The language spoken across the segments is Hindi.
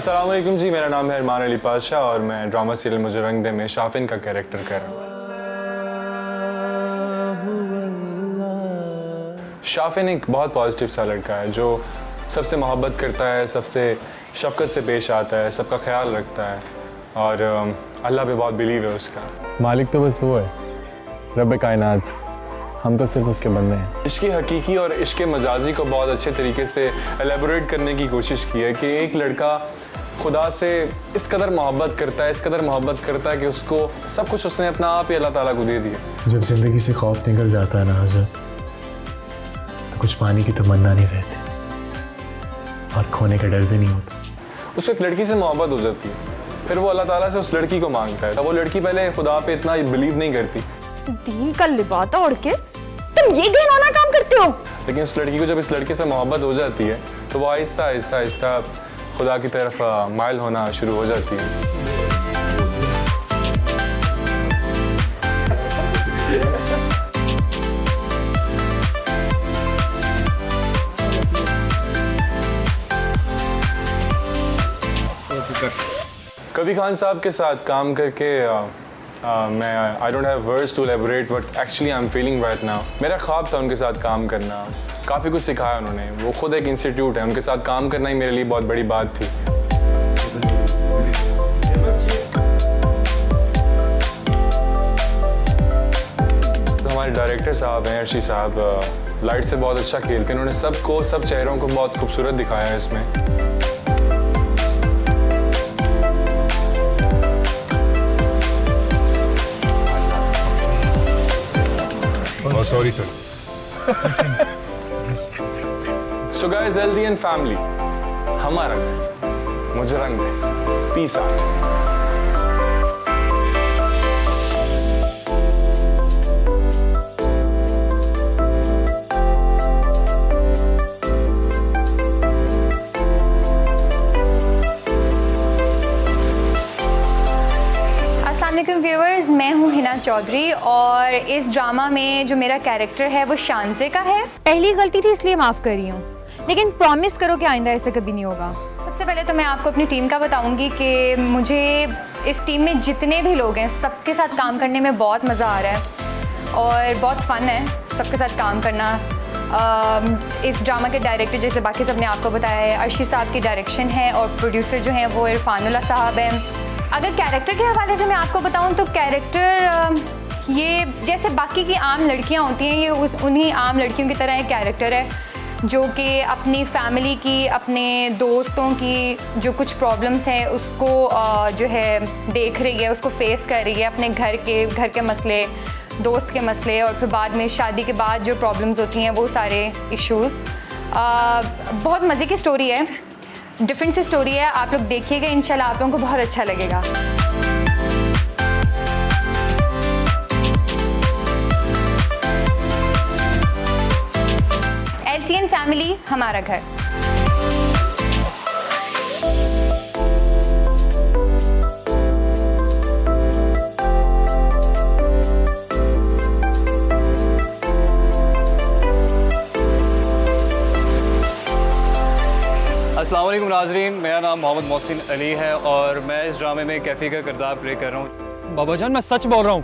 अस्सलाम वालेकुम जी, मेरा नाम है अरमान अली पाशा और मैं ड्रामा सीरियल मुझे रंग दे में शाफिन का कैरेक्टर कर रहा हूँ। शाफिन एक बहुत पॉजिटिव सा लड़का है जो सबसे मोहब्बत करता है, सबसे शफकत से पेश आता है, सबका ख्याल रखता है और अल्लाह पे बहुत बिलीव है उसका। मालिक तो बस वो है, रब कायनात, हम तो सिर्फ उसके बंदे हैं। इश्क़ हकीकी और इश्क़ मजाजी को बहुत अच्छे तरीके से एलेबोरेट करने की कोशिश की है कि एक लड़का खुदा से इस कदर मोहब्बत करता है, इस कदर मोहब्बत करता है कि उसको सब कुछ उसने अपना आप ही अल्लाह ताला को दे दिया। जब ज़िंदगी से खौफ निकल जाता है ना हज़रत, तो कुछ पाने की तमन्ना नहीं रहती और खोने का डर भी नहीं होता। उसको एक लड़की से मोहब्बत हो जाती है, फिर वो अल्लाह ताला से उस लड़की को मांगता है। वो लड़की पहले खुदा पे इतना बिलीव नहीं करती, दीन का लिबाता ओढ़ के तुम ये घिनौना काम करते हो। लेकिन उस लड़की को जब इस लड़के से मोहब्बत हो जाती है तो वो आहिस्ता आहिस्ता आहिस्ता खुदा की तरफ माइल होना शुरू हो जाती है। कबीर खान साहब के साथ काम करके मैं I don't have words to elaborate what actually I am feeling right now. मेरा ख्वाब था उनके साथ काम करना, काफ़ी कुछ सिखाया उन्होंने। वो खुद एक इंस्टीट्यूट है, उनके साथ काम करना ही मेरे लिए बहुत बड़ी बात थी। तो हमारे डायरेक्टर साहब हैं अर्शी साहब, लाइट से बहुत अच्छा खेलते हैं। उन्होंने सबको, सब चेहरों को बहुत खूबसूरत दिखाया है इसमें। Sorry sir. So guys, LD and family, हमारा मुझे रंग दे। Peace out. अस्सलामुअलैकुम व्यूअर्स, मैं हूँ हिना चौधरी और इस ड्रामा में जो मेरा कैरेक्टर है वो शानज़े का है। पहली गलती थी इसलिए माफ कर रही हूँ, लेकिन प्रॉमिस करो कि आइंदा ऐसा कभी नहीं होगा। सबसे पहले तो मैं आपको अपनी टीम का बताऊंगी कि मुझे इस टीम में जितने भी लोग हैं सबके साथ काम करने में बहुत मज़ा आ रहा है और बहुत फ़न है सबके साथ काम करना। इस ड्रामा के डायरेक्टर जैसे बाकी सब ने आपको बताया है, अर्शी साहब की डायरेक्शन है और प्रोड्यूसर जो हैं वो इरफानुल्लाह साहब हैं। अगर कैरेक्टर के हवाले से मैं आपको बताऊं तो कैरेक्टर ये जैसे बाकी की आम लड़कियां होती हैं, ये उन्हीं आम लड़कियों की तरह एक कैरेक्टर है जो कि अपनी फैमिली की, अपने दोस्तों की जो कुछ प्रॉब्लम्स हैं उसको जो है देख रही है, उसको फेस कर रही है। अपने घर के मसले, दोस्त के मसले और फिर बाद में शादी के बाद जो प्रॉब्लम्स होती हैं वो सारे इश्यूज़। बहुत मज़े की स्टोरी है, डिफरेंट सी स्टोरी है। आप लोग देखिएगा, इंशाल्लाह आप लोगों को बहुत अच्छा लगेगा। LTN फैमिली, हमारा घर। अस्सलाम वालेकुम नाज़रीन, मेरा नाम मोहम्मद मोहसिन अली है और मैं इस ड्रामे में कैफ़ी का किरदार प्ले कर रहा हूँ। बाबा जान, मैं सच बोल रहा हूँ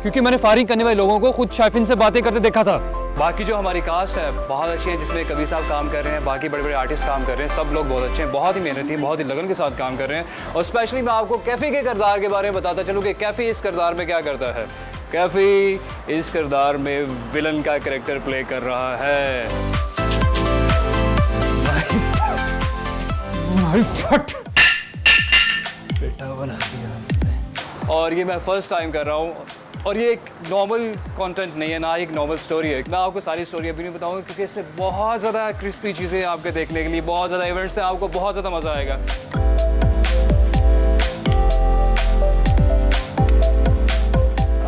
क्योंकि मैंने फायरिंग करने वाले लोगों को खुद शाफिन से बातें करते देखा था। बाकी जो हमारी कास्ट है बहुत अच्छी है, जिसमें कबीर साहब काम कर रहे हैं, बाकी बड़े बड़े आर्टिस्ट काम कर रहे हैं, सब लोग बहुत अच्छे हैं, बहुत ही मेहनती, बहुत ही लगन के साथ काम कर रहे हैं। और स्पेशली मैं आपको कैफ़ी के किरदार के बारे में बताता चलूँ कि कैफ़ी इस किरदार में क्या करता है। कैफ़ी इस किरदार में विलन का कैरेक्टर प्ले कर रहा है। बेटा बना दिया उसने। और ये मैं फर्स्ट टाइम कर रहा हूँ और ये एक नॉर्मल कंटेंट नहीं है, ना एक नॉर्मल स्टोरी है। मैं आपको सारी स्टोरी अभी नहीं बताऊंगा क्योंकि इसमें बहुत ज़्यादा क्रिस्पी चीज़ें हैं आपके देखने के लिए, बहुत ज़्यादा इवेंट्स हैं, आपको बहुत ज़्यादा मज़ा आएगा।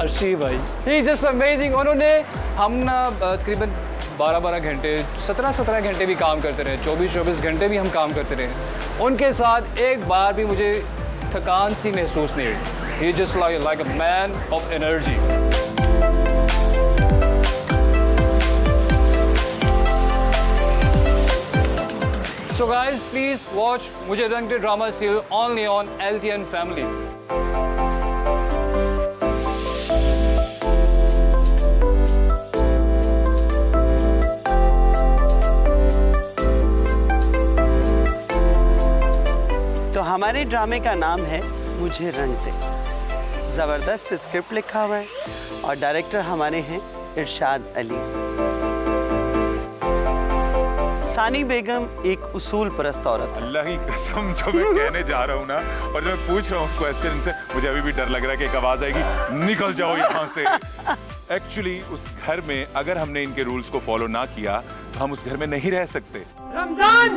अर्शी भाई, ही जस्ट अमेजिंग। उन्होंने हम ना तकरीबन 12-12 घंटे, 17-17 घंटे भी काम करते रहे, 24-24 घंटे भी हम काम करते रहे। उनके साथ एक बार भी मुझे थकान सी महसूस नहीं हुई। He just like a man of energy. So guys, please watch मुझे रंग दे drama serial only on LTN Family. तो हमारे ड्रामे का नाम है मुझे रंग दे। ज़बरदस्त स्क्रिप्ट लिखा हुआ है और डायरेक्टर हमारे हैं इरशाद अली। सानी बेगम एक उसूल परस्त औरत है। अल्लाह की कसम, जो मैं कहने जा रहा हूँ ना और जो मैं पूछ रहा हूँ क्वेश्चन से, मुझे अभी भी डर लग रहा है कि एक आवाज आएगी, निकल जाओ यहाँ से। एक्चुअली उस घर में अगर हमने इनके रूल्स को फॉलो ना किया तो हम उस घर में नहीं रह सकते। रमजान,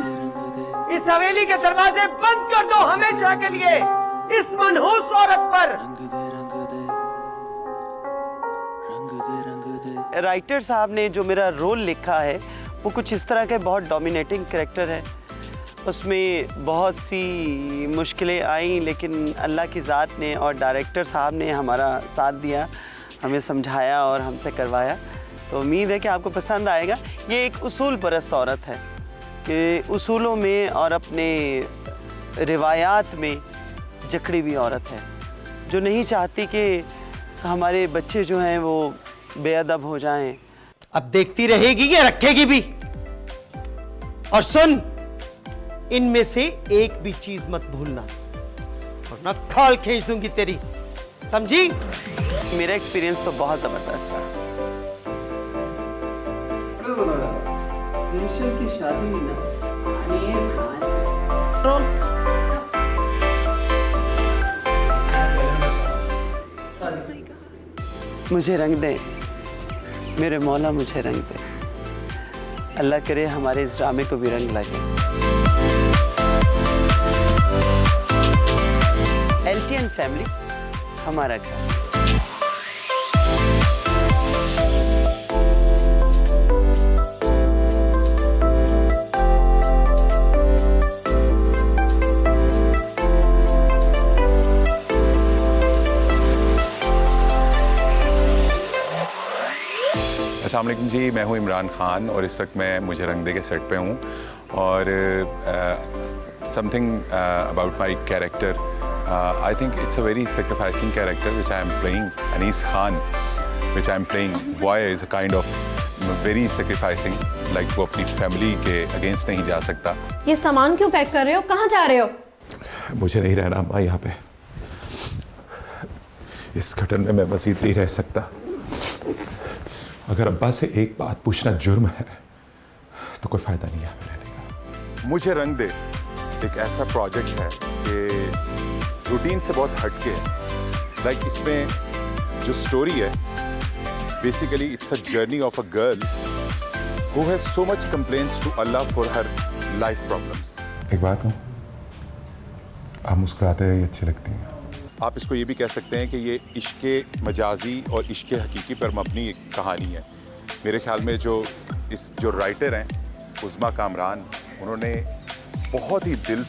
इस हवेली के दरवाजे बंद कर दो हमेशा के लिए इस मनहूस औरत पर। राइटर साहब ने जो मेरा रोल लिखा है वो कुछ इस तरह के बहुत डोमिनेटिंग कैरेक्टर है। उसमें बहुत सी मुश्किलें आई, लेकिन अल्लाह की ज़ात ने और डायरेक्टर साहब ने हमारा साथ दिया, हमें समझाया और हमसे करवाया। तो उम्मीद है कि आपको पसंद आएगा। ये एक उसूल परस्त औरत है कि उसूलों में और अपने रिवायात में जकड़ी हुई औरत है, जो नहीं चाहती कि हमारे बच्चे जो हैं वो बेअदब हो जाएं। अब देखती रहेगी या रखेगी भी। और सुन, इनमें से एक भी चीज मत भूलना वरना खाल खींच दूंगी तेरी, समझी? मेरा एक्सपीरियंस तो बहुत ज़बरदस्त रहा। की शादी में मुझे रंग दे मेरे मौला, मुझे रंग दे। अल्लाह करे हमारे इस ड्रामे को भी रंग लगे। LTN फैमिली, हमारा घर। अस्सलाम वालेकुम जी, मैं हूँ इमरान खान और इस वक्त मैं मुझे रंग दे के सेट पे हूँ। और something about my character, I think it's a very sacrificing character which I am playing. Anees Khan which I am playing, boy is a kind of very sacrificing, like वो अपनी फैमिली के अगेंस्ट नहीं जा सकता। ये सामान क्यों पैक कर रहे हो? कहाँ जा रहे हो? मुझे नहीं रहना अम्मा यहाँ पे, इस घटन में मैं मज़ीद नहीं रह सकता। अगर अब्बा से एक बात पूछना जुर्म है तो कोई फायदा नहीं है हमें रहने का। मुझे रंग दे एक ऐसा प्रोजेक्ट है कि रूटीन से बहुत हटके है। लाइक इसमें जो स्टोरी है, basically it's a journey of a girl who has so much complaints to Allah for her life problems. एक बात हूँ, आप मुस्कुराते रहिए, अच्छी लगती हैं। आप इसको ये भी कह सकते हैं कि ये इश्के मजाजी और इश्के हकीकी पर मबनी एक कहानी है। मेरे ख्याल में जो राइटर हैं उज़्मा कामरान, उन्होंने बहुत ही दिल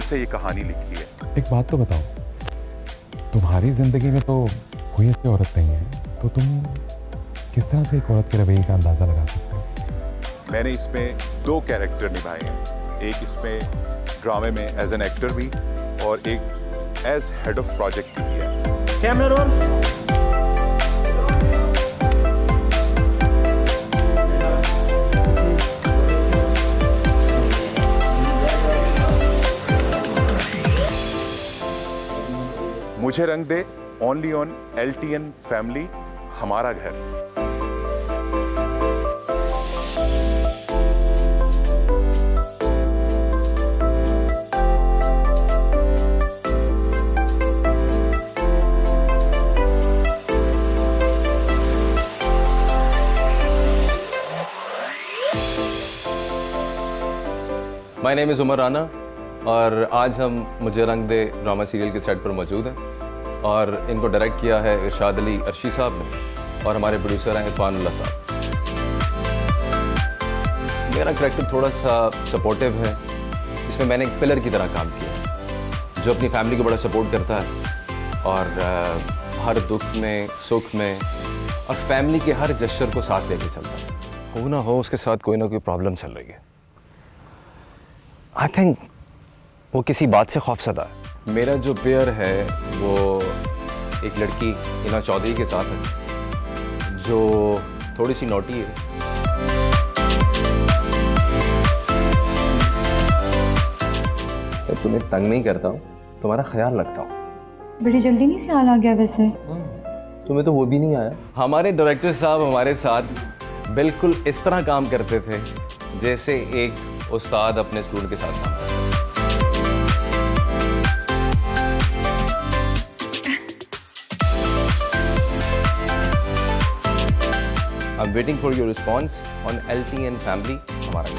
से ये कहानी लिखी है। एक बात तो बताओ, तुम्हारी ज़िंदगी में तो कोई ऐसी औरत नहीं है, तो तुम किस तरह से एक औरत के रवैये का अंदाज़ा लगा सकते हो? मैंने इसमें 2 कैरेक्टर निभाए हैं, एक इसमें ड्रामे में एज एन एक्टर भी और एक एज हेड ऑफ प्रोजेक्ट भी है। Camera roll. Mujhe Rang De only on LTN family, हमारा घर। My name is Umar Rana और आज हम मुझे रंग दे ड्रामा सीरियल के सेट पर मौजूद हैं और इनको डायरेक्ट किया है इरशाद अली अर्शी साहब ने और हमारे प्रोड्यूसर हैं इरफानुल्लाह साहब। मेरा कैरेक्टर थोड़ा सा सपोर्टिव है, इसमें मैंने एक पिलर की तरह काम किया है जो अपनी फैमिली को बड़ा सपोर्ट करता है और हर दुख में, सुख में और फैमिली के हर जश्र को साथ लेके चलता है। हो ना हो उसके साथ कोई ना कोई प्रॉब्लम चल रही है आई थिंक वो किसी बात से खौफसदा है। मेरा जो पेयर है वो एक लड़की हिना चौधरी के साथ है जो थोड़ी सी नोटी है। मैं तुम्हें तंग नहीं करता हूँ, तुम्हारा ख्याल रखता हूँ। बड़ी जल्दी नहीं ख्याल आ गया वैसे। तुम्हें तो वो भी नहीं आया। हमारे डायरेक्टर साहब हमारे साथ बिल्कुल इस तरह काम करते थे जैसे एक उस्ताद अपने स्टूडेंट के साथ काम करते। I'm waiting for your response on LT and Family. हमारा